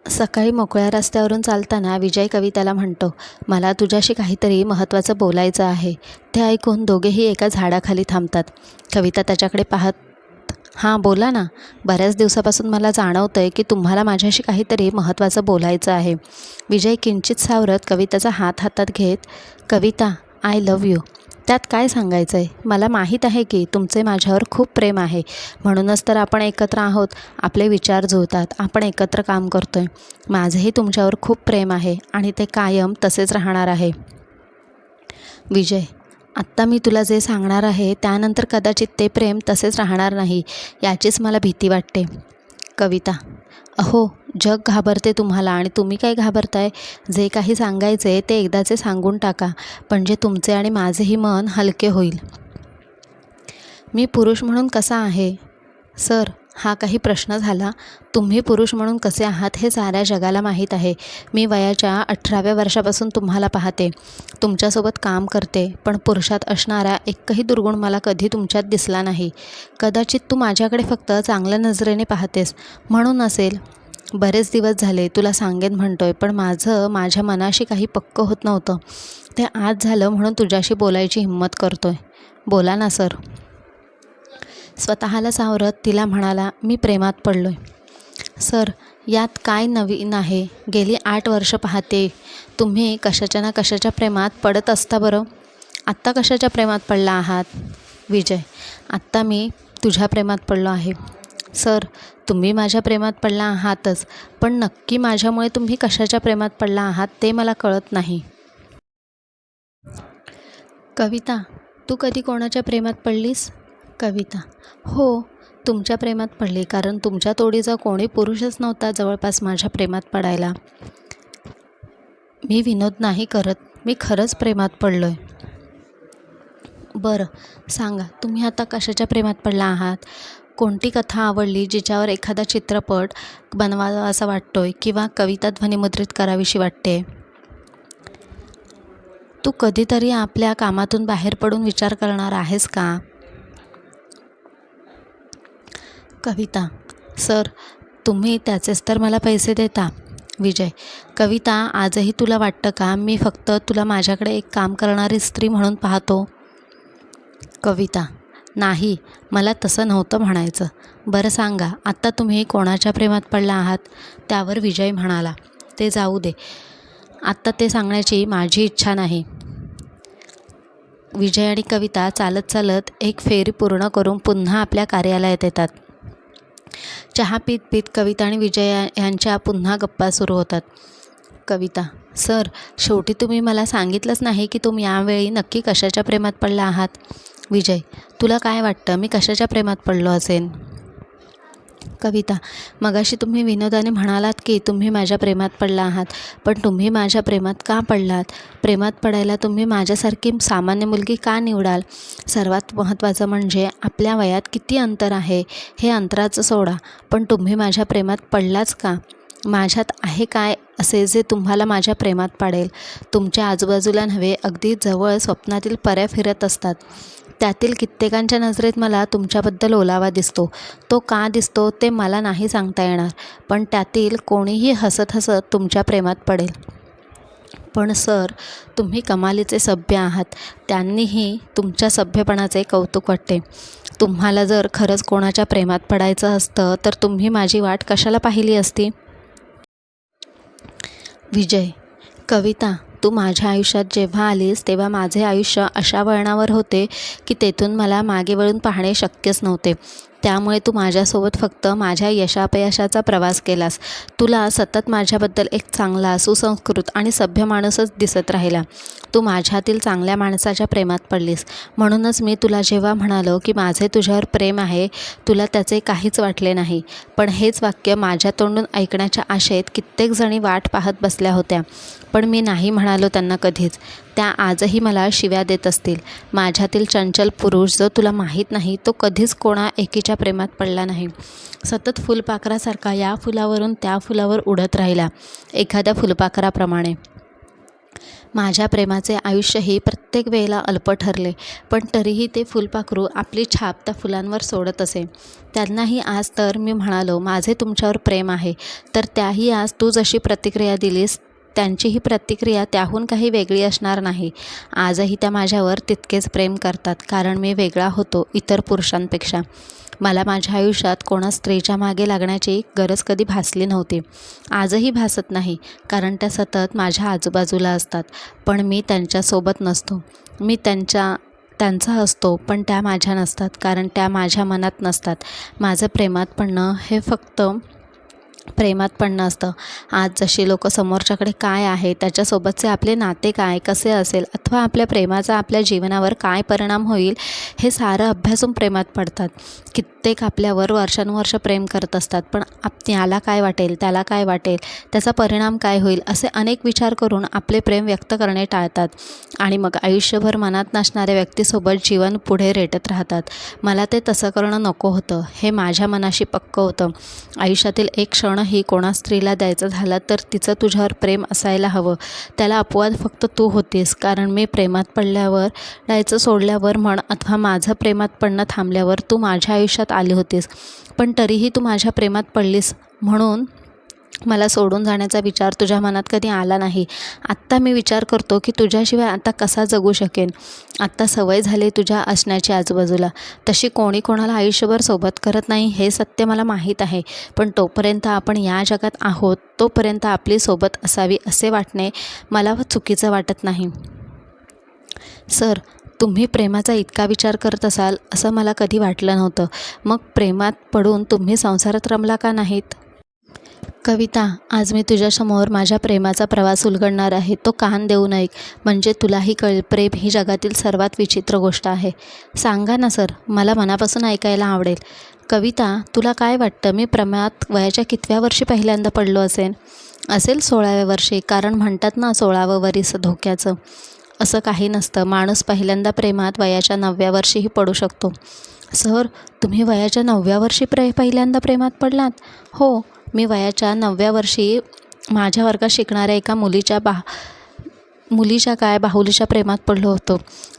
सकाळी मोकळ्या रस्त्यावरून चालताना विजय कविताला म्हणतो, मला तुझ्याशी काहीतरी महत्त्वाचं बोलायचं आहे. ते ऐकून दोघेही एका झाडाखाली थांबतात. कविता त्याच्याकडे पाहत, हां बोला ना. बऱ्याच दिवसापासून मला जाणवतंय की तुम्हाला माझ्याशी काहीतरी महत्त्वाचं बोलायचं आहे. विजय किंचित सावरत कविताचा हात हातात घेत, कविता, आय लव्ह यू. त्यात काय सांगायचं आहे? मला माहीत आहे की तुमचे माझ्यावर खूप प्रेम आहे. म्हणूनच तर आपण एकत्र आहोत. आपले विचार जुळतात. आपण एकत्र काम करतोय. माझंही तुमच्यावर खूप प्रेम आहे आणि ते कायम तसेच राहणार आहे. विजय, आत्ता मी तुला जे सांगणार आहे त्यानंतर कदाचित ते प्रेम तसेच राहणार नाही, याचीच मला भीती वाटते. कविता, अहो, जग घाबरते तुम्हाला आणि तुम्ही काय घाबरताय? जे काही सांगायचे ते एकदाचे सांगून टाका, म्हणजे तुमचे आणि माझेही मन हलके होईल. मी पुरुष म्हणून कसा आहे? सर, हा काही प्रश्न झाला? तुम्ही पुरुष म्हणून कसे आहात हे साऱ्या जगाला माहीत आहे. मी वयाच्या 18व्या वर्षापासून तुम्हाला पाहते, तुमच्यासोबत काम करते, पण पुरुषात असणारा एकही दुर्गुण मला कधी तुमच्यात दिसला नाही. कदाचित तू माझ्याकडे फक्त चांगल्या नजरेने पाहतेस म्हणून असेल. बरेच दिवस झाले तुला सांगेन म्हणतोय, पण माझ्या मनाशी काही पक्क होत नव्हतं. ते आज झालं म्हणून तुझ्याशी बोलायची हिंमत करतोय. बोला ना सर. स्वतःला सावरत तिला म्हणाला, मी प्रेमात पडलोय. सर, यात काय नवीन आहे? गेली 8 वर्ष पाहते तुम्ही कशाच्या ना कशाच्या प्रेमात पडत असता. बरं, आत्ता कशाच्या प्रेमात पडला आहात? विजय, आत्ता मी तुझ्या प्रेमात पडलो आहे. सर, तुम्ही माझ्या प्रेमात पडला आहातच, पण नक्की माझ्यामुळे तुम्ही कशाच्या प्रेमात पडला आहात ते मला कळत नाही. कविता, तू कधी कोणाच्या प्रेमात पडलीस? कविता, हो, तुमच्या प्रेमात पडली, कारण तुमच्या तोडीचा कोणी पुरुषच नव्हता जवळपास माझ्या प्रेमात पडायला. मी विनोद नाही करत, मी खरंच प्रेमात पडलोय. बरं, सांगा तुम्ही आता कशाच्या प्रेमात पडला आहात? कोणती कथा आवडली जिच्यावर एखादा चित्रपट बनवावा असा वाटतोय किंवा कविता ध्वनिमुद्रित करावीशी वाटते? तू कधीतरी आपल्या कामातून बाहेर पडून विचार करणार आहेस का? कविता, सर, तुम्ही त्याचेच तर मला पैसे देता. विजय, कविता, आजही तुला वाटतं का मी फक्त तुला माझ्याकडे एक काम करणारी स्त्री म्हणून पाहतो? कविता, नाही, मला तसं नव्हतं म्हणायचं. बरं सांगा, आत्ता तुम्ही कोणाच्या प्रेमात पडला आहात? त्यावर विजय म्हणाला, ते जाऊ दे, आत्ता ते सांगण्याची माझी इच्छा नाही. विजय आणि कविता चालत चालत एक फेरी पूर्ण करून पुन्हा आपल्या कार्यालयात येतात. चहा पीत पीत कविता आणि विजय यांच्या पुन्हा गप्पा सुरू होतात. कविता, सर, शेवटी तुम्ही मला सांगितलंच नाही की तुम्ही यावेळी नक्की कशाच्या प्रेमात पडला आहात. विजय, तुला काय वाटतं मी कशाच्या प्रेमात पडलो असेन? कविता, मगाशी तुम्ही विनोदाने म्हणालात की तुम्ही माझ्या प्रेमात पडला आहात, पण तुम्ही माझ्या प्रेमात का पडलात? प्रेमात पडायला तुम्ही माझ्यासारखी सामान्य मुलगी का निवडाल? सर्वात महत्त्वाचं म्हणजे आपल्या वयात किती अंतर आहे हे अंतराचं सोडा, पण तुम्ही माझ्या प्रेमात पडलाच का? माझ्यात आहे काय असे जे तुम्हाला माझ्या प्रेमात पाडेल? तुमच्या आजूबाजूला नव्हे, अगदी जवळ स्वप्नातील पऱ्या फिरत असतात. त्यातील कित्येकांच्या नजरेत मला तुमच्याबद्दल ओलावा दिसतो. तो का दिसतो ते मला नाही सांगता येणार, पण त्यातील कोणीही हसत हसत तुमच्या प्रेमात पडेल. पण सर, तुम्ही कमालीचे सभ्य आहात. त्यांनीही तुमच्या सभ्यपणाचे कौतुक वाटते. तुम्हाला जर खरंच कोणाच्या प्रेमात पडायचं असतं तर तुम्ही माझी वाट कशाला पाहिली असती? विजय, कविता, तू माझ्या आयुष्यात जेव्हा आलीस तेव्हा माझे आयुष्य अशा वळणावर होते की तेथून मला मागे वळून पाहणे शक्यच नव्हते. त्यामुळे तू माझ्यासोबत फक्त माझ्या यशापयशाचा प्रवास केलास. तुला सतत माझ्याबद्दल एक चांगला, सुसंस्कृत आणि सभ्य माणूसच दिसत राहिला. तू माझ्यातील चांगल्या माणसाच्या प्रेमात पडलीस. म्हणूनच मी तुला जेव्हा म्हणालो की माझे तुझ्यावर प्रेम आहे, तुला त्याचे काहीच वाटले नाही. पण हेच वाक्य माझ्या तोंडून ऐकण्याच्या आशेत कित्येक जणी वाट पाहत बसल्या होत्या, पण मी नाही म्हणालो त्यांना कधीच. त्या आजही मला शिव्या देत असतील. माझ्यातील चंचल पुरुष जो तुला माहीत नाही, तो कधीच कोणा एकीच्या प्रेमात पडला नाही. सतत फुलपाखरासारखा या फुलावरून त्या फुलावर उडत राहिला, एखाद्या फुलपाखराप्रमाणे. माझ्या प्रेमाचे आयुष्यही प्रत्येक वेळेला अल्प ठरले, पण तरीही ते फुलपाखरू आपली छाप त्या फुलांवर सोडत असे. त्यांनाही आज तर मी म्हणालो, माझे तुमच्यावर प्रेम आहे, तर त्याही आज तू जशी प्रतिक्रिया दिलीस त्यांचीही प्रतिक्रिया त्याहून काही वेगळी असणार नाही. आजही त्या माझ्यावर तितकेच प्रेम करतात, कारण मी वेगळा होतो इतर पुरुषांपेक्षा. मला माझ्या आयुष्यात कोणा स्त्रीच्या मागे लागण्याची गरज कधी भासली नव्हती. आजही भासत नाही, कारण त्या सतत माझ्या आजूबाजूला असतात, पण मी त्यांच्यासोबत नसतो. मी त्यांचा असतो, पण त्या माझ्या नसतात, कारण त्या माझ्या मनात नसतात. माझं प्रेमात पडणं हे फक्त प्रेमात पडणं असतं. आज जशी लोक समोरच्याकडे काय आहे, त्याच्यासोबतचे आपले नाते काय, कसे असेल, अथवा आपल्या प्रेमाचा आपल्या जीवनावर काय परिणाम होईल, हे सारं अभ्यासून प्रेमात पडतात. कित्येक आपल्यावर वर्षानुवर्ष प्रेम करत असतात, पण याला काय वाटेल, त्याला काय वाटेल, त्याचा परिणाम काय होईल, असे अनेक विचार करून आपले प्रेम व्यक्त करणे टाळतात आणि मग आयुष्यभर मनात नसणाऱ्या व्यक्तीसोबत जीवन पुढे रेटत राहतात. मला ते तसं करणं नको होतं. हे माझ्या मनाशी पक्कं होतं. आयुष्यातील एक क्षणही कोणा स्त्रीला द्यायचा झाला तर तिचं तुझ्यावर प्रेम असायला हवं. त्याला अपवाद फक्त तू होतीस, कारण मी प्रेमात पडल्यावर, द्यायचं सोडल्यावर म्हण, अथवा माझं प्रेमात पडणं थांबल्यावर तू माझ्या आयुष्यात आली होतीस. पण तरीही तू माझ्या प्रेमात पडलीस, म्हणून मला सोडून जाण्याचा विचार तुझ्या मनात कधी आला नाही. आत्ता मी विचार करतो की तुझ्याशिवाय आता कसा जगू शकेन. आत्ता सवय झाली तुझ्या असण्याची आजूबाजूला. तशी कोणी कोणाला आयुष्यभर सोबत करत नाही, हे सत्य मला माहीत आहे. पण तोपर्यंत आपण या जगात आहोत, तोपर्यंत आपली सोबत असावी असे वाटणे मला चुकीचं वाटत नाही. सर, तुम्ही प्रेमाचा इतका विचार करत असाल असं मला कधी वाटलं नव्हतं. मग प्रेमात पडून तुम्ही संसारात रमला का नाहीत? कविता, आज मी तुझ्यासमोर माझ्या प्रेमाचा प्रवास उलगडणार आहे. तो कान देऊन ऐक, म्हणजे तुलाही कळेल. प्रेम ही जगातील सर्वात विचित्र गोष्ट आहे. सांगा ना सर, मला मनापासून ऐकायला आवडेल. कविता, तुला काय वाटतं, मी प्रेमात वयाच्या कितव्या वर्षी पहिल्यांदा पडलो असेल 16व्या वर्षी, कारण म्हणतात ना 16वं वरीस धोक्याचं. असं काही नसतं. माणूस पहिल्यांदा प्रेमात वयाच्या 9व्या वर्षीही पडू शकतो. सर, तुम्ही वयाच्या 9व्या वर्षी पहिल्यांदा प्रेमात पडलात? हो, मी वयाच्या 9व्या वर्षी माझ्या वर्गात शिकणाऱ्या एका मुलीच्या काय बाहुलीच्या प्रेमात पडलो होतो.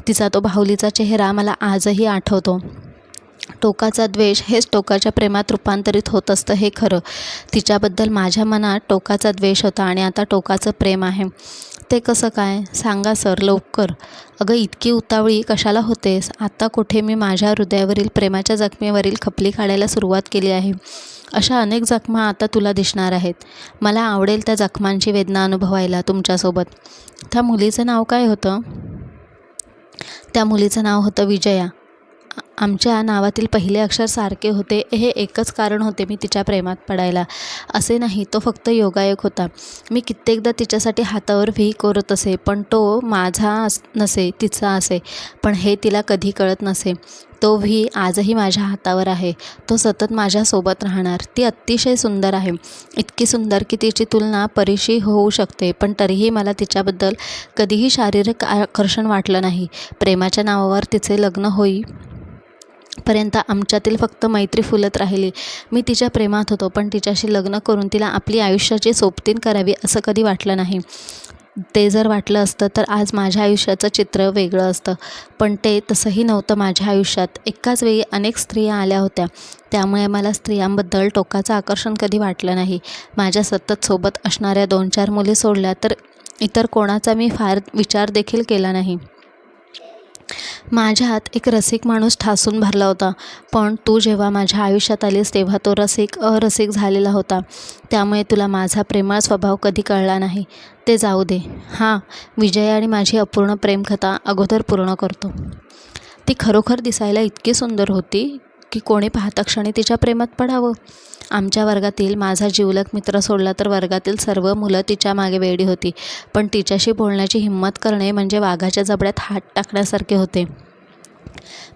तिचा तो बाहुलीचा चेहरा मला आजही आठवतो. टोकाचा द्वेष हेच टोकाच्या प्रेमात रूपांतरित होत असतं, हे खरं. तिच्याबद्दल माझ्या मनात टोकाचा द्वेष होता आणि आता टोकाचं प्रेम आहे. ते कसं काय? सांगा सर, लवकर. अगं, इतकी उतावळी कशाला होतेस? आता कुठे मी माझ्या हृदयावरील प्रेमाच्या जखमेवरील खपली काढायला सुरुवात केली आहे. अशा अनेक जखमा आता तुला दिसणार आहेत. मला आवडेल त्या जखमांची वेदना अनुभवायला तुमच्यासोबत. त्या मुलीचं नाव काय होतं? त्या मुलीचं नाव होतं विजया. आमच्या नावातील पहिले अक्षर सारखे होते. हे एकच कारण होते मी तिच्या प्रेमात पडायला. असे नाही, तो फक्त योगायोग होता. मी कित्येकदा तिच्यासाठी हातावर व्ही करत असे, पण तो माझा नसे, तिचा असे. पण हे तिला कधी कळत नसे. तो व्ही आजही माझ्या हातावर आहे. तो सतत माझ्यासोबत राहणार. ती अतिशय सुंदर आहे, इतकी सुंदर की तिची तुलना परीशी होऊ शकते. पण तरीही मला तिच्याबद्दल कधीही शारीरिक आकर्षण वाटलं नाही. प्रेमाच्या नावावर तिचे लग्न पर्यंत आमच्यातील फक्त मैत्री फुलत राहिली. मी तिच्या प्रेमात होतो, पण तिच्याशी लग्न करून तिला आपली आयुष्याची सोबतीण करावी असं कधी वाटलं नाही. ते जर वाटलं असतं तर आज माझ्या आयुष्याचं चित्र वेगळं असतं. पण ते तसंही नव्हतं. माझ्या आयुष्यात एकाच वेळी अनेक स्त्रिया आल्या होत्या, त्यामुळे मला स्त्रियांबद्दल टोकाचं आकर्षण कधी वाटलं नाही. माझ्या सतत सोबत असणाऱ्या 2-4 मुली सोडल्या तर इतर कोणाचा मी फार विचार देखील केला नाही. माझ्यात एक रसिक माणूस ठासून भरला होता, पण तू जेव्हा माझ्या आयुष्यात आलीस तेव्हा तो अरसिक झालेला होता. त्यामुळे तुला माझा प्रेमळ स्वभाव कधी कळला नाही. ते जाऊ दे. हां, विजया आणि माझी अपूर्ण प्रेमकथा अगोदर पूर्ण करतो. ती खरोखर दिसायला इतकी सुंदर होती की कोणी पाहता क्षणी तिच्या प्रेमात पडावं. आमच्या वर्गातील माझा जिवलग मित्र सोडला तर वर्गातील सर्व मुलं तिच्या मागे वेडी होती. पण तिच्याशी बोलण्याची हिंमत करणे म्हणजे वाघाच्या जबड्यात हात टाकण्यासारखे होते.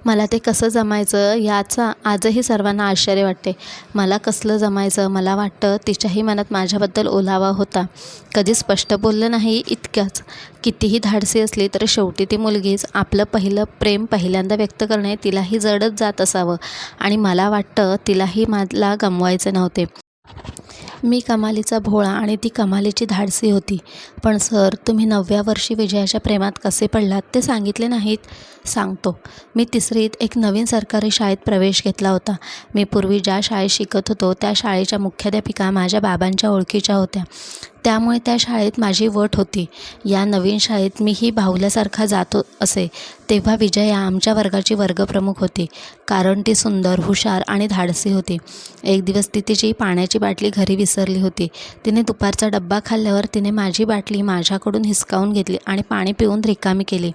मला ते कसं जमायचं याचा आजही सर्वांना आश्चर्य वाटते. मला कसलं जमायचं? मला वाटतं तिच्याही मनात माझ्याबद्दल ओलावा होता. कधी स्पष्ट बोललं नाही इतक्याच. कितीही धाडसी असली तरी शेवटी ती मुलगीच. आपलं पहिलं प्रेम पहिल्यांदा व्यक्त करणे तिलाही जडच जात असावं आणि मला वाटतं तिलाही मला गमवायचे नव्हते. मी कमालीचा भोळा आणि ती कमालीची धाडसी होती. पण सर, तुम्ही 9व्या वर्षी विजयाच्या प्रेमात कसे पडलात ते सांगितले नाहीत. सांगतो. मी 3रीत एक नवीन सरकारी शाळेत प्रवेश घेतला होता. मी पूर्वी ज्या शाळेत शिकत होतो त्या शाळेच्या मुख्याध्यापिका माझ्या बाबांच्या ओळखीच्या होत्या. त्यामुळे त्या शाळेत माझी वट होती. या नवीन शाळेत मीही बाहुल्यासारखा जात असे. तेव्हा विजया आमच्या वर्गाची वर्गप्रमुख होती. कारण ती सुंदर, हुशार आणि धाडसी होती. एक दिवस ती तिची पाण्याची बाटली घरी विसरली होती. तिने दुपारचा डब्बा खाल्ल्यावर तिने माझी बाटली माझ्याकडून हिसकावून घेतली आणि पाणी पिऊन रिकामी केली.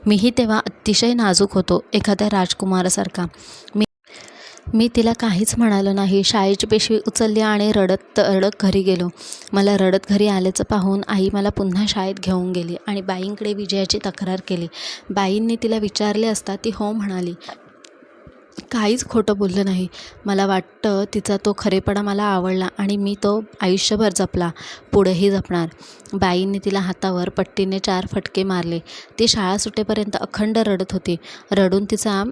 मीही तेव्हा अतिशय नाजूक होतो, एखाद्या राजकुमारासारखा. मी तिला काहीच म्हणालो नाही. शाळेची पिशवी उचलली आणि रडत रडत घरी गेलो. मला रडत घरी आल्याचं पाहून आई मला पुन्हा शाळेत घेऊन गेली आणि बाईंकडे विजयाची तक्रार केली. बाईंनी तिला विचारले असता ती हो म्हणाली. काहीच खोटं बोललं नाही. मला वाटतं तिचा तो खरेपणा मला आवडला आणि मी तो आयुष्यभर जपला, पुढेही जपणार. बाईंनी तिला हातावर पट्टीने 4 फटके मारले. ती शाळा सुटेपर्यंत अखंड रडत होती. रडून तिचा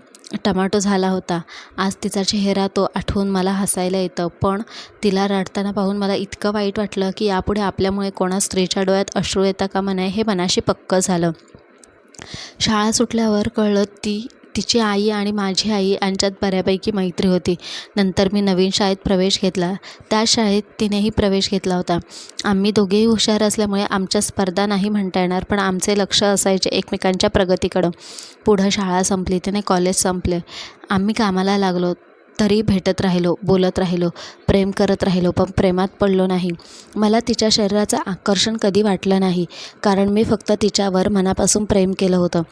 टमाटो झाला होता. आज तिचा चेहरा तो आठवून मला हसायला येतं. पण तिला रडताना पाहून मला इतकं वाईट वाटलं की यापुढे आपल्यामुळे कोणा स्त्रीच्या डोळ्यात अश्रू येता कामा नये हे मनाशी पक्कं झालं. शाळा सुटल्यावर कळलं तिची आई आणि माझी आई यांच्यात बऱ्यापैकी मैत्री होती. नंतर मी नवीन शाळेत प्रवेश घेतला. त्या शाळेत तिनेही प्रवेश घेतला होता. आम्ही दोघेही हुशार असल्यामुळे आमच्या स्पर्धा नाही म्हणता येणार, पण आमचे लक्ष असायचे एकमेकांच्या प्रगतीकडं. पुढं शाळा संपली, तिने कॉलेज संपले. आम्ही कामाला लागलो. तरी भेटत राहिलो, बोलत राहिलो, प्रेम करत राहिलो, पण प्रेमात पडलो नाही. मला तिच्या शरीराचं आकर्षण कधी वाटलं नाही, कारण मी फक्त तिच्यावर मनापासून प्रेम केलं होतं.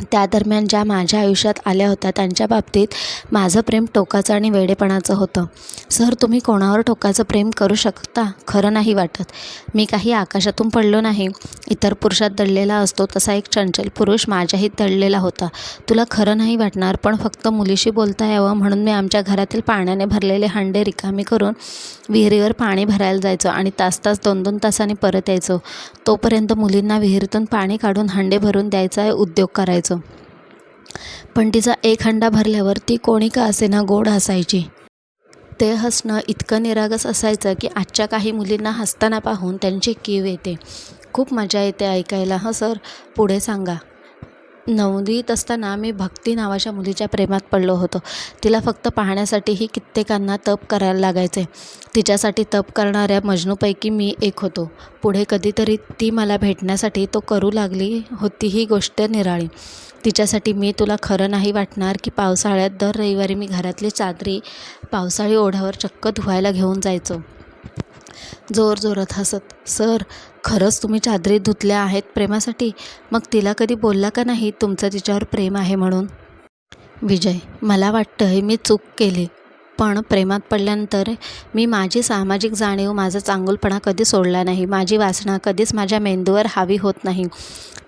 त्या दरम्यान ज्या माझ्या आयुष्यात आल्या होत्या त्यांच्या बाबतीत माझं प्रेम टोकाचं आणि वेडेपणाचं होतं. सर, तुम्ही कोणावर टोकाचं प्रेम करू शकता? खरं नाही वाटत. मी काही आकाशातून पडलो नाही. इतर पुरुषात दडलेला असतो तसा एक चंचल पुरुष माझ्याही दडलेला होता. तुला खरं नाही वाटणार, पण फक्त मुलीशी बोलता यावं म्हणून मी आमच्या घरातील पाण्याने भरलेले हंडे रिकामी करून विहिरीवर पाणी भरायला जायचो आणि तास 2-2 तासांनी परत यायचो. तोपर्यंत मुलींना विहिरीतून पाणी काढून हंडे भरून द्यायचा उद्योग करायचो. पण तिचा एक हंडा भरल्यावर ती कोणी का असेना गोड हसायची. ते हसणं इतकं निरागस असायचं की आजच्या काही मुलींना हसताना पाहून त्यांची कीव येते. खूप मजा येते ऐकायला. हं सर, पुढे सांगा. 9वीत असताना मी भक्ती नावाच्या मुलीच्या प्रेमात पडलो होतो. तिला फक्त पाहण्यासाठीही कित्येकांना तप करायला लागायचे. तिच्यासाठी तप करणाऱ्या मजनूपैकी मी एक होतो. पुढे कधीतरी ती मला भेटण्यासाठी तो करू लागली होती ही गोष्ट निराळी. तिच्यासाठी मी तुला खरं नाही वाटणार की पावसाळ्यात दर रविवारी मी घरातली चादरी पावसाळी ओढ्यावर चक्क धुवायला घेऊन जायचो, जोरजोरात हसत. सर, खरंच तुम्ही चादरी धुतल्या आहेत प्रेमासाठी? मग तिला कधी बोलला का नाही तुमचं तिच्यावर प्रेम आहे म्हणून? विजय, मला वाटतंय मी चूक केली. पण प्रेमात पडल्यानंतर मी माझी सामाजिक जाणीव, माझा चांगुलपणा कधी सोडला नाही. माझी वासना कधीच माझ्या मेंदूवर हावी होत नाही.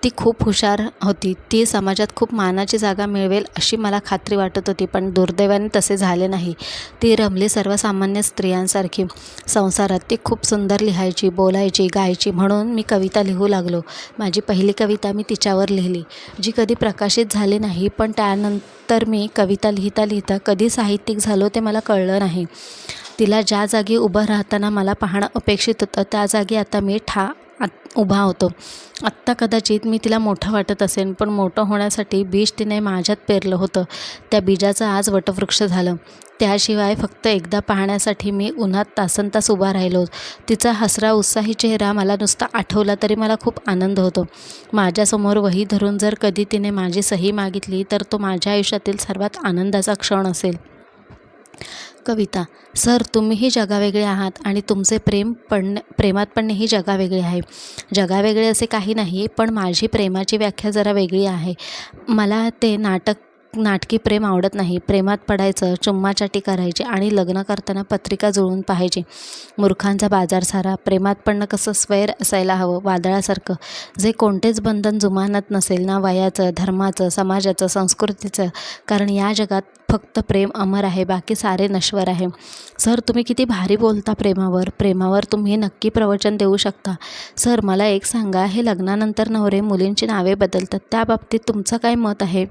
ती खूप हुशार होती. ती समाजात खूप मानाची जागा मिळवेल अशी मला खात्री वाटत होती, पण दुर्दैवाने तसे झाले नाही. ती रमली सर्वसामान्य स्त्रियांसारखी. संसारात ती खूप सुंदर लिहायची, बोलायची, गायची. म्हणून मी कविता लिहू लागलो. माझी पहिली कविता मी तिच्यावर लिहिली, जी कधी प्रकाशित झाली नाही. पण त्यानंतर मी कविता लिहिता लिहिता कधी साहित्यिक झालो ते मला कळलं नाही. तिला ज्या जागी उभं राहताना मला पाहणं अपेक्षित होतं त्या जागी आता मी उभा होतो. आत्ता कदाचित मी तिला मोठं वाटत असेन, पण मोठं होण्यासाठी बीज तिने माझ्यात पेरलं होतं. त्या बीजाचं आज वटवृक्ष झालं. त्याशिवाय फक्त एकदा पाहण्यासाठी मी उन्हात तासनतास उभा राहिलो. तिचा हसरा उत्साही चेहरा मला नुसता आठवला तरी मला खूप आनंद होतो. माझ्यासमोर वही धरून जर कधी तिने माझी सही मागितली तर तो माझ्या आयुष्यातील सर्वात आनंदाचा क्षण असेल. कविता. सर, तुम्हीही जगावेगळे आहात आणि तुमचे प्रेमात पडणे ही जगावेगळे आहे. जगावेगळे असे काही नाही, पण माझी प्रेमाची व्याख्या जरा वेगळी आहे. मला ते नाटकी प्रेम आवडत नाही. प्रेमात पडायचं, चुम्माचाटी करायची आणि लग्न करताना पत्रिका जुळून पाहायची. मूर्खांचा बाजार सारा. प्रेमात पडणं कसं स्वैर असायला हवं, वादळासारखं, जे कोणतेच बंधन जुमानत नसेल, ना वयाचं, धर्माचं, समाजाचं, संस्कृतीचं. कारण या जगात फक्त प्रेम अमर आहे, बाकी सारे नश्वर आहे. सर, तुम्ही किती भारी बोलता प्रेमावर तुम्ही नक्की प्रवचन देऊ शकता. सर, मला एक सांगा, हे लग्नानंतर नवरे मुलींची नावे बदलतात, त्याबाबतीत तुमचं काय मत आहे?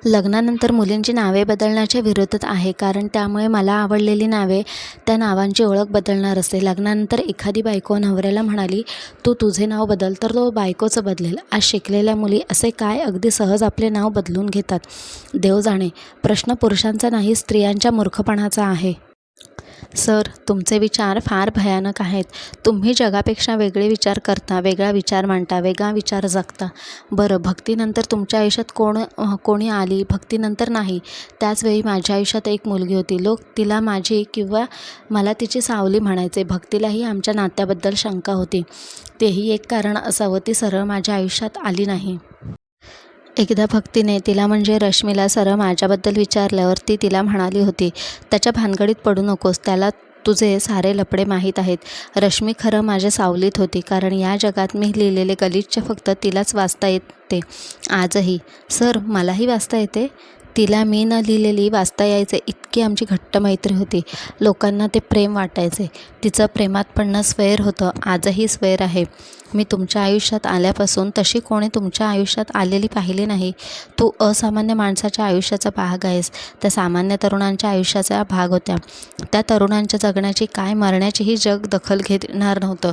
लग्नानंतर मुलींची नावे बदलण्याच्या विरोधात आहे, कारण त्यामुळे मला आवडलेली नावे त्या नावांची ओळख बदलणार असते. लग्नानंतर एखादी बायको नवऱ्याला म्हणाली, तू तुझे नाव बदल, तर तो बायकोचं बदलेल. आज शिकलेल्या मुली असे काय अगदी सहज आपले नाव बदलून घेतात. देव जाणे. प्रश्न पुरुषांचा नाही, स्त्रियांच्या मूर्खपणाचा आहे. सर, तुमचे विचार फार भयानक आहेत. तुम्ही जगापेक्षा वेगळे विचार करता, वेगळा विचार मांडता, वेगळा विचार जगता. बरं, भक्तीनंतर तुमच्या आयुष्यात कोणी आली? भक्तीनंतर नाही. त्याचवेळी माझ्या आयुष्यात एक मुलगी होती. लोक तिला माझी किंवा मला तिची सावली म्हणायचे. भक्तीलाही आमच्या नात्याबद्दल शंका होती. तेही एक कारण असावं, ती सरळ माझ्या आयुष्यात आली नाही. एकदा भक्तीने तिला म्हणजे रश्मीला सरळ माझ्याबद्दल विचारल्यावर ती तिला म्हणाली होती, त्याच्या भानगडीत पडू नकोस, त्याला तुझे सारे लफडे माहीत आहेत. रश्मी खरं माझ्या सावलीत होती, कारण या जगात मी लिहिलेले गलिच्छ फक्त तिलाच वाचता येते. आजही. सर, मलाही वाचता येते? तिला मी न लिहिलेली वाचता यायचे, इतकी आमची घट्ट मैत्री होती. लोकांना ते प्रेम वाटायचे. तिचं प्रेमात पडणं स्वैर होतं, आजही स्वैर आहे. मी तुमच्या आयुष्यात आल्यापासून तशी कोणी तुमच्या आयुष्यात आलेली पाहिली नाही. तू असामान्य माणसाच्या आयुष्याचा भाग आहेस. त्या सामान्य तरुणांच्या आयुष्याचा भाग होत्या. त्या तरुणांच्या जगण्याची काय मरण्याचीही जग दखल घेणार नव्हतं.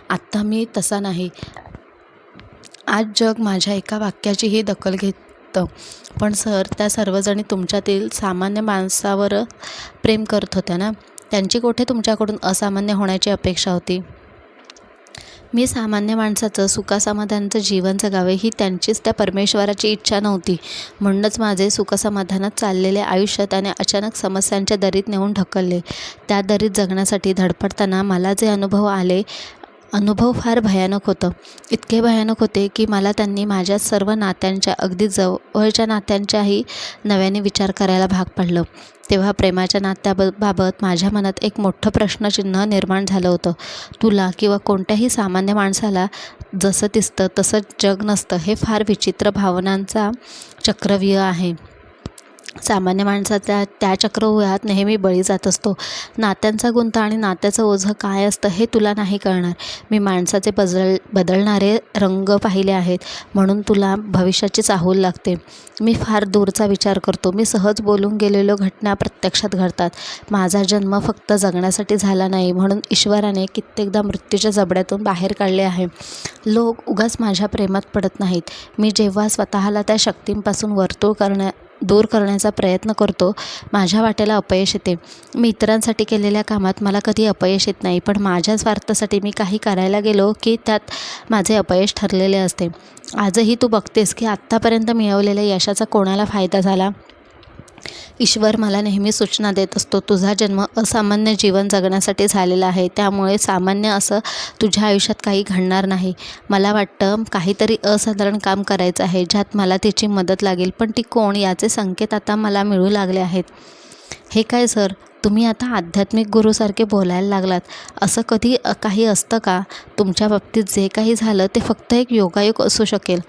आत्ता मी तसा नाही. आज जग माझ्या एका वाक्याचीही दखल घेतं. पण सर, त्या सर्वजणी तुमच्यातील सामान्य माणसावर प्रेम करत होत्या ना? त्यांची कुठे तुमच्याकडून असामान्य होण्याची अपेक्षा होती? मी सामान्य माणसाचं सुखासमाधानाचं जीवन जगावे ही त्यांचीच त्या परमेश्वराची इच्छा नव्हती. म्हणूनच माझे सुखसमाधानात चाललेले आयुष्य त्याने अचानक समस्यांच्या दरीत नेऊन ढकलले. त्या दरीत जगण्यासाठी धडपडताना मला जे अनुभव फार भयानक होतं. इतके भयानक होते की मला त्यांनी माझ्या सर्व नात्यांच्या, अगदी जवळच्या नात्यांच्याही नव्याने विचार करायला भाग पाडलं. तेव्हा प्रेमाच्या नात्याबाबत माझ्या मनात एक मोठं प्रश्नचिन्ह निर्माण झालं होतं. तुला किंवा कोणत्याही सामान्य माणसाला जसं दिसतं तसं जग नसतं. हे फार विचित्र भावनांचा चक्रव्यूह आहे. सामान्य माणसाच्या त्या चक्रव्यूहात नेहमी बळी जात असतो. नात्यांचा गुंता आणि नात्याचं ओझं काय असतं हे तुला नाही कळणार. मी माणसाचे बदलणारे रंग पाहिले आहेत, म्हणून तुला भविष्याची चाहूल लागते. मी फार दूरचा विचार करतो. मी सहज बोलून गेलेलो घटना प्रत्यक्षात घडतात. माझा जन्म फक्त जगण्यासाठी झाला नाही, म्हणून ईश्वराने कित्येकदा मृत्यूच्या जबड्यातून बाहेर काढले आहे. लोक उगाच माझ्या प्रेमात पडत नाहीत. मी जेव्हा स्वतःला त्या शक्तींपासून दूर करण्याचा प्रयत्न करतो, माझ्या वाट्याला अपयश येते. मी इतरांसाठी केलेल्या कामात मला कधी अपयश येत नाही, पण माझ्या स्वार्थासाठी मी काही करायला गेलो की त्यात माझे अपयश ठरलेले असते. आजही तू बघतेस की आत्तापर्यंत मिळवलेल्या यशाचा कोणाला फायदा झाला? ईश्वर मला नेहमी सूचना देत असतो, तुझा जन्म असामान्य जीवन जगण्यासाठी झालेला आहे, त्यामुळे सामान्य असं तुझ्या आयुष्यात काही घडणार नाही. मला वाटतं काहीतरी असाधारण काम करायचं आहे, ज्यात मला तिची मदत लागेल. पण ती कोण, याचे संकेत आता मला मिळू लागले आहेत. हे काय सर, तुम्ही आता आध्यात्मिक गुरूसारखे बोलायला लागलात. असं कधी काही असतं का? तुमच्या बाबतीत जे काही झालं ते फक्त एक योगायोग असू शकेल.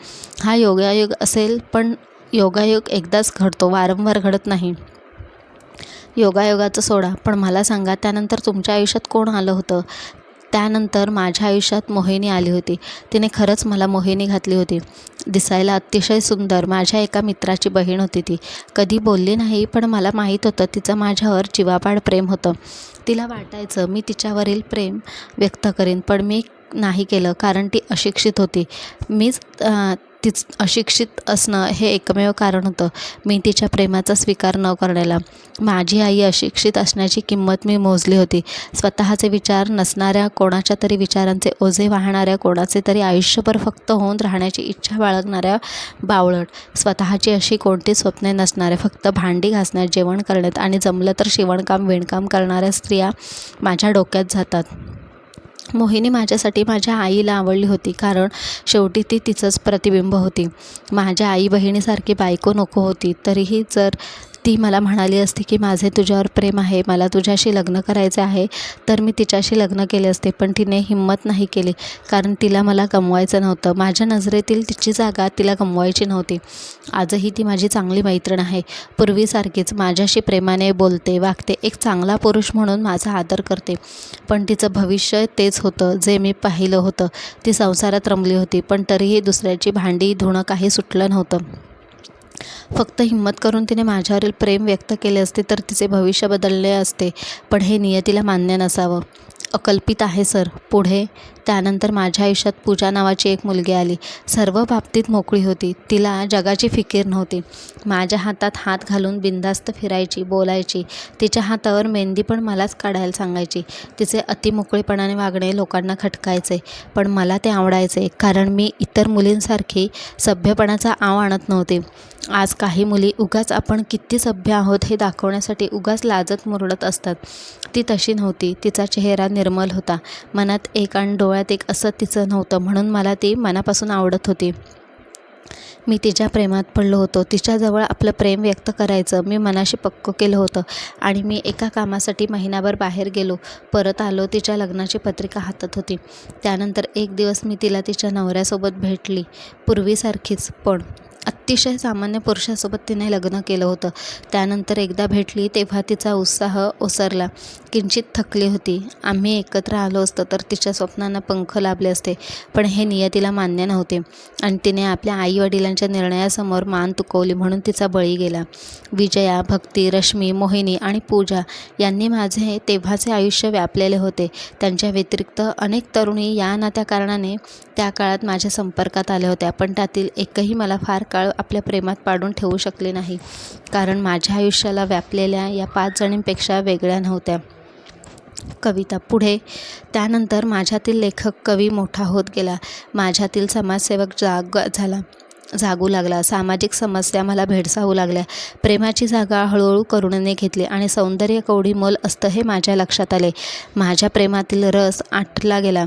हा योगायोग असेल, पण योगायोग एकदाच घडतो, वारंवार घडत नाही. योगायोगाचं सोडा, पण मला सांगा, त्यानंतर तुमच्या आयुष्यात कोण आलं होतं? त्यानंतर माझ्या आयुष्यात मोहिनी आली होती. तिने खरंच मला मोहिनी घातली होती. दिसायला अतिशय सुंदर, माझ्या एका मित्राची बहीण होती ती. कधी बोलली नाही, पण मला माहीत होतं तिचं माझ्यावर जीवापाड प्रेम होतं. तिला वाटायचं मी तिच्यावरील प्रेम व्यक्त करीन, पण मी नाही केलं, कारण ती अशिक्षित होती. मीच अशिक्षित असणं हे एकमेव कारण होतं मी तिच्या प्रेमाचा स्वीकार न करण्याला. माझी आई अशिक्षित असण्याची किंमत मी मोजली होती. स्वतःचे विचार नसणाऱ्या, कोणाच्या तरी विचारांचे ओझे वाहणाऱ्या, कोणाचे तरी आयुष्यभर फक्त होऊन राहण्याची इच्छा बाळगणाऱ्या बावळट, स्वतःची अशी कोणती स्वप्ने नसणाऱ्या, फक्त भांडी घासण्यात, जेवण करण्यात आणि जमलं तर शिवणकाम विणकाम करणाऱ्या स्त्रिया माझ्या डोक्यात जातात. मोहिनी माझ्यासाठी माझ्या आईला आवडली होती, कारण शेवटी ती तिचंच प्रतिबिंब होती. माझ्या आई बहिणीसारखी बायको नको होती. तरीही जर ती मला म्हणाली असती की माझे तुझ्यावर प्रेम आहे, मला तुझ्याशी लग्न करायचे आहे, तर मी तिच्याशी लग्न केले असते. पण तिने हिंमत नाही केली, कारण तिला मला गमवायचं नव्हतं. माझ्या नजरेतील तिची जागा तिला गमवायची नव्हती. आजही ती माझी चांगली मैत्रीण आहे. पूर्वीसारखीच माझ्याशी प्रेमाने बोलते, वागते, एक चांगला पुरुष म्हणून माझा आदर करते. पण तिचं भविष्य तेच होतं जे मी पाहिलं होतं. ती संसारात रमली होती, पण तरीही दुसऱ्याची भांडी धुणं काही सुटलं नव्हतं. फक्त हिंमत करून तिने माझ्यावरील प्रेम व्यक्त केले असते तर तिचे भविष्य बदलले असते, पण हे नियतीला मान्य नसावं. अकल्पित आहे सर. पुढे त्यानंतर माझ्या आयुष्यात पूजा नावाची एक मुलगी आली. सर्व बाबतीत मोकळी होती. तिला जगाची फिकीर नव्हती. माझ्या हातात हात घालून बिनधास्त फिरायची, बोलायची. तिच्या हातावर मेहंदी पण मलाच काढायला सांगायची. तिचे अतिमोकळेपणाने वागणे लोकांना खटकायचे, पण मला ते आवडायचे, कारण मी इतर मुलींसारखी सभ्यपणाचा आव आणत नव्हते. आज काही मुली उगाच आपण किती सभ्य आहोत हे दाखवण्यासाठी उगाच लाजत मुरडत असतात. ती तशी नव्हती. तिचा चेहरा निर्मल होता. मनात एक आणि डोळ्यात एक असं तिचं नव्हतं, म्हणून मला ती मनापासून आवडत होती. मी तिच्या प्रेमात पडलो होतो. तिच्याजवळ आपलं प्रेम व्यक्त करायचं मी मनाशी पक्कं केलं होतं आणि मी एका कामासाठी महिनाभर बाहेर गेलो. परत आलो. तिच्या लग्नाची पत्रिका हातात होती. त्यानंतर एक दिवस मी तिला तिच्या नवऱ्यासोबत भेटली. पूर्वीसारखीच, पण अतिशय सामान्य पुरुषासोबत तिने लग्न केलं होतं. त्यानंतर एकदा भेटली तेव्हा तिचा उत्साह ओसरला. किंचित थकली होती. आम्ही एकत्र आलो असतो तर तिच्या स्वप्नांना पंख लाभले असते, पण हे नियतीला मान्य नव्हते आणि तिने आपल्या आईवडिलांच्या निर्णयासमोर मान तुकवली, म्हणून तिचा बळी गेला. विजया, भक्ती, रश्मी, मोहिनी आणि पूजा यांनी माझे तेव्हाचे आयुष्य व्यापलेले होते. त्यांच्या व्यतिरिक्त अनेक तरुणी या ना त्या कारणाने त्या काळात माझ्या संपर्कात आल्या होत्या, पण त्यातील एकही मला फार काळ आपल्या प्रेमात पाडून ठेवू शकले नाही, कारण माझ्या आयुष्याला व्यापलेल्या या 5 जणींपेक्षा वेगळ्या नव्हत्या. कविता. पुढे त्यानंतर माझ्यातील लेखक कवी मोठा होत गेला. माझ्यातील समाजसेवक जागू लागला. सामाजिक समस्या मला भेडसावू लागल्या. प्रेमाची जागा हळूहळू करुणेने घेतली आणि सौंदर्य कवडी मोल असतं हे माझ्या लक्षात आले. माझ्या प्रेमातील रस आटला गेला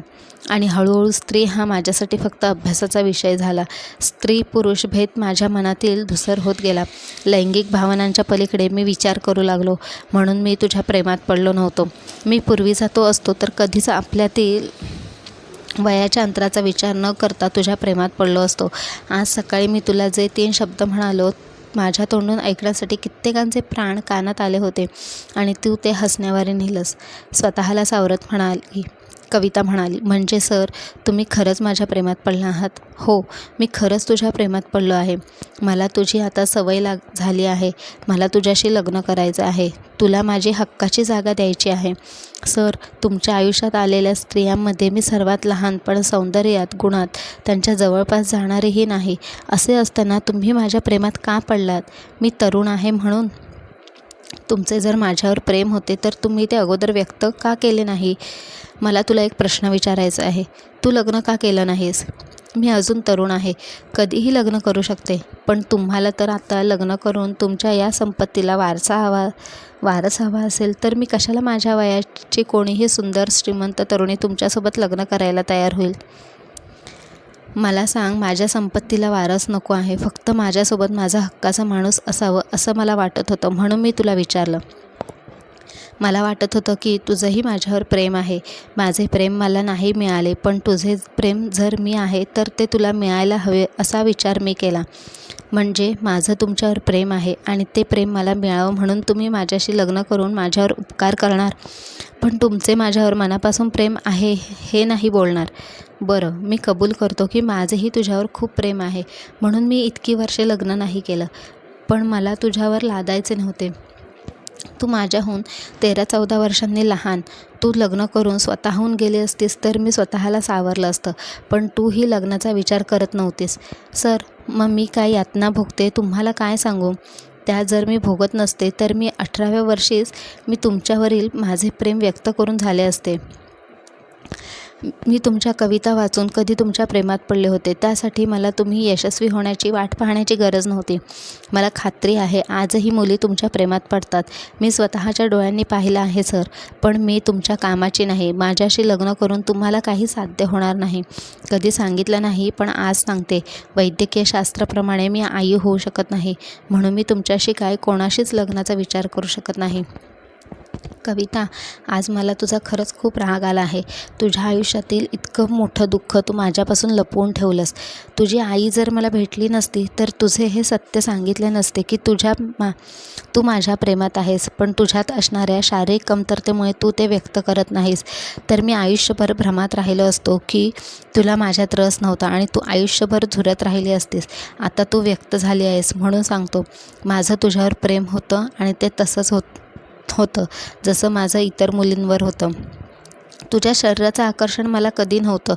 आणि हळूहळू स्त्री हा माझ्यासाठी फक्त अभ्यासाचा विषय झाला. स्त्री पुरुष भेद माझ्या मनातील धूसर होत गेला. लैंगिक भावनांच्या पलीकडे मी विचार करू लागलो. म्हणून मी तुझ्या प्रेमात पडलो नव्हतो. मी पूर्वीचा तो असतो तर कधीच आपल्यातील वयाच्या अंतराचा विचार न करता तुझ्या प्रेमात पडलो असतो. आज सकाळी मी तुला जे 3 शब्द म्हणालो माझ्या तोंडून ऐकण्यासाठी कित्येकांचे प्राण कानात आले होते आणि तू ते हसण्यावारे नेलंस. स्वतःला सावरत म्हणाली. कविता म्हणाली, म्हणजे सर, तुम्ही खरंच माझ्या प्रेमात पडला आहात? हो, मी खरंच तुझ्या प्रेमात पडलो आहे. मला तुझी आता सवय झाली आहे. मला तुझ्याशी लग्न करायचं आहे. तुला माझी हक्काची जागा द्यायची आहे. सर, तुमच्या आयुष्यात आलेल्या स्त्रियांमध्ये मी सर्वात लहान, पण सौंदर्यात, गुणात त्यांच्या जवळपास जाणारीही नाही. असे असताना तुम्ही माझ्या प्रेमात का पडलात? मी तरुण आहे म्हणून? तुमचे जर माझ्यावर प्रेम होते तर तुम्ही ते अगोदर व्यक्त का केले नाही? मला तुला एक प्रश्न विचारायचा आहे. तू लग्न का केलं नाहीस? मी अजून तरुण आहे. कधीही लग्न करू शकते. पण तुम्हाला तर आता लग्न करून तुमच्या या संपत्तीला वारस हवा असेल तर मी कशाला माझ्या वयाची कोणीही सुंदर श्रीमंत तरुणी तुमच्यासोबत लग्न करायला तयार होईल? मला सांग, माझ्या संपत्तीला वारस नको आहे. फक्त माझ्यासोबत माझा हक्काचा माणूस असावं असं मला वाटत होतं, म्हणून मी तुला विचारलं. मला वाटत होतं की तुझंही माझ्यावर प्रेम आहे. माझे प्रेम मला नाही मिळाले, पण तुझे प्रेम जर मी आहे तर ते तुला मिळायला हवे असा विचार मी केला. म्हणजे माझं तुमच्यावर प्रेम आहे आणि ते प्रेम मला मिळावं म्हणून तुम्ही माझ्याशी लग्न करून माझ्यावर उपकार करणार, पण तुमचे माझ्यावर मनापासून प्रेम आहे हे नाही बोलणार. बरं, मी कबूल करतो की माझेही तुझ्यावर खूप प्रेम आहे, म्हणून मी इतकी वर्षे लग्न नाही केलं. पण मला तुझ्यावर लादायचे नव्हते. तू माझ्याहून 13-14 वर्षांनी लहान. तू लग्न करून स्वतःहून गेली असतीस तर मी स्वतःला सावरलं असतं, पण तू ही लग्नाचा विचार करत नव्हतीस. सर, मग मी काय यातना भोगते तुम्हाला काय सांगू? त्या जर मी भोगत नसते तर मी 18व्या वर्षीच मी तुमच्यावरील माझे प्रेम व्यक्त करून झाले असते. मी तुमच्या कविता वाचून कधी तुमच्या प्रेमात पडले होते. त्यासाठी मला तुम्ही यशस्वी होण्याची वाट पाहण्याची गरज नव्हती. मला खात्री आहे आजही मुली तुमच्या प्रेमात पडतात. मी स्वतःच्या डोळ्यांनी पाहिलं आहे सर. पण मी तुमच्या कामाची नाही. माझ्याशी लग्न करून तुम्हाला काही साध्य होणार नाही. कधी सांगितलं नाही, पण आज सांगते. वैद्यकीय शास्त्राप्रमाणे मी आई होऊ शकत नाही, म्हणून मी तुमच्याशी काय कोणाशीच लग्नाचा विचार करू शकत नाही. कविता, आज मला तुझा खरंच खूप राग आला आहे. तुझ्या आयुष्यातील इतकं मोठं दुःख तू माझ्यापासून लपवून ठेवलंस. तुझी आई जर मला भेटली नसती तर तुझे हे सत्य सांगितले नसते की तू माझ्या प्रेमात आहेस, पण तुझ्यात असणाऱ्या शारीरिक कमतरतेमुळे तू ते व्यक्त करत नाहीस. तर मी आयुष्यभर भ्रमात राहिलो असतो की तुला माझ्यात रस नव्हता आणि तू आयुष्यभर झुरत राहिली असतीस. आता तू व्यक्त झाली आहेस म्हणून सांगतो, माझं तुझ्यावर प्रेम होतं आणि ते तसंच होतं जसं माझं इतर मुलींवर होतं. तुझ्या शरीराचं आकर्षण मला कधी नव्हतं.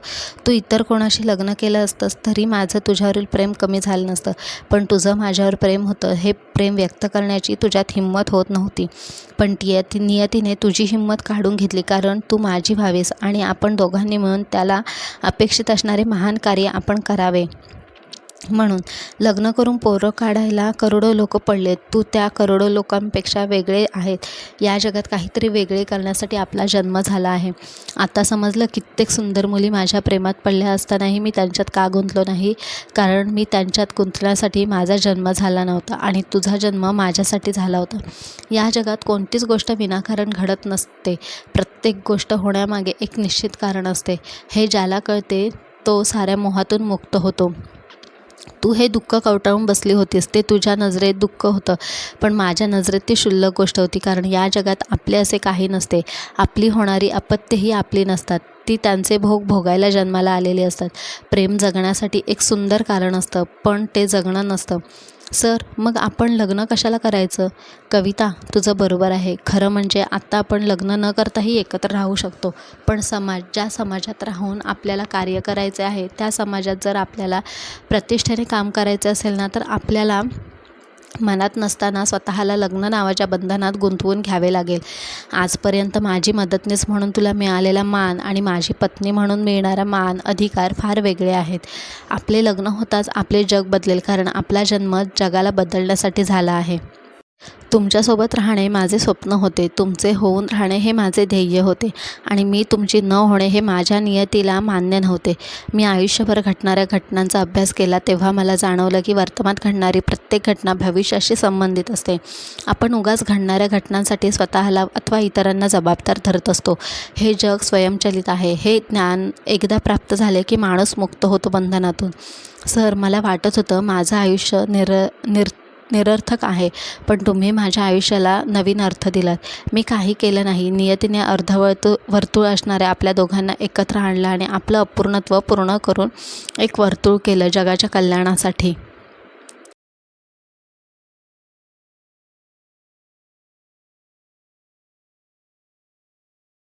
तू इतर कोणाशी लग्न केलं असतंस तरी माझं तुझ्यावरील प्रेम कमी झालं नसतं, पण तुझं माझ्यावर प्रेम होतं. हे प्रेम व्यक्त करण्याची तुझ्यात हिंमत होत नव्हती, पण नियतीने तुझी हिंमत काढून घेतली, कारण तू माझी व्हावीस आणि आपण दोघांनी मिळून त्याला अपेक्षित असणारे महान कार्य आपण करावे. म्हणून लग्न करून पोरं काढायला करोडो लोक पडलेत. तू त्या करोडो लोकांपेक्षा वेगळे आहेत. या जगात काहीतरी वेगळे करण्यासाठी आपला जन्म झाला आहे. आता समजलं, कित्येक सुंदर मुली माझ्या प्रेमात पडल्या असतानाही मी त्यांच्यात का गुंतलो नाही, कारण मी त्यांच्यात गुंतण्यासाठी माझा जन्म झाला नव्हता आणि तुझा जन्म माझ्यासाठी झाला होता. या जगात कोणतीच गोष्ट विनाकारण घडत नसते. प्रत्येक गोष्ट होण्यामागे एक निश्चित कारण असते. हे ज्याला कळते तो साऱ्या मोहातून मुक्त होतो. तू हे दुःख कवटाळून बसली होतीस. ते तुझ्या नजरेत दुःख होतं, पण माझ्या नजरेत ती क्षुल्लक गोष्ट होती, कारण या जगात आपले असे काही नसते. आपली होणारी अपत्यही आपली नसतात, ती त्यांचे भोग भोगायला जन्माला आलेली असतात. प्रेम जगण्यासाठी एक सुंदर कारण असतं, पण ते जगणं नसतं. सर, मग आपण लग्न कशाला करायचं? कविता, तुझं बरोबर आहे. खरं म्हणजे आत्ता आपण लग्न न करताही एकत्र राहू शकतो, पण ज्या समाजात राहून आपल्याला कार्य करायचे आहे, त्या समाजात जर आपल्याला प्रतिष्ठेने काम करायचे असेल ना, तर आपल्याला मनात नसताना स्वतःला लग्न नावाच्या बंधनात गुंतवून घ्यावे लागेल. आजपर्यंत माझी मदतनीस म्हणून तुला मिळालेला मान आणि माझी पत्नी म्हणून मिळणारा मान, अधिकार फार वेगळे आहेत. आपले लग्न होताच आपले जग बदलेल, कारण आपला जन्म जगाला बदलण्यासाठी झाला आहे. तुमच्यासोबत राहणे माझे स्वप्न होते. तुमचे होऊन राहणे हे माझे ध्येय होते आणि मी तुमची न होणे हे माझ्या नियतीला मान्य नव्हते. मी आयुष्यभर घडणाऱ्या घटनांचा अभ्यास केला, तेव्हा मला जाणवलं की वर्तमानात घडणारी प्रत्येक घटना भविष्याशी संबंधित असते. आपण उगाच घडणाऱ्या घटनांसाठी स्वतःला अथवा इतरांना जबाबदार धरत असतो. हे जग स्वयंचलित आहे. हे ज्ञान एकदा प्राप्त झाले की माणूस मुक्त होतो बंधनातून. सर, मला वाटत होतं माझं आयुष्य निरर्थक आहे, पण तुम्ही माझ्या आयुष्याला नवीन अर्थ दिलात. मी काही केलं नाही. नियतीने वर्तुळ असणाऱ्या आपल्या दोघांना एकत्र आणलं आणि आपलं अपूर्णत्व पूर्ण करून एक वर्तुळ केलं जगाच्या कल्याणासाठी.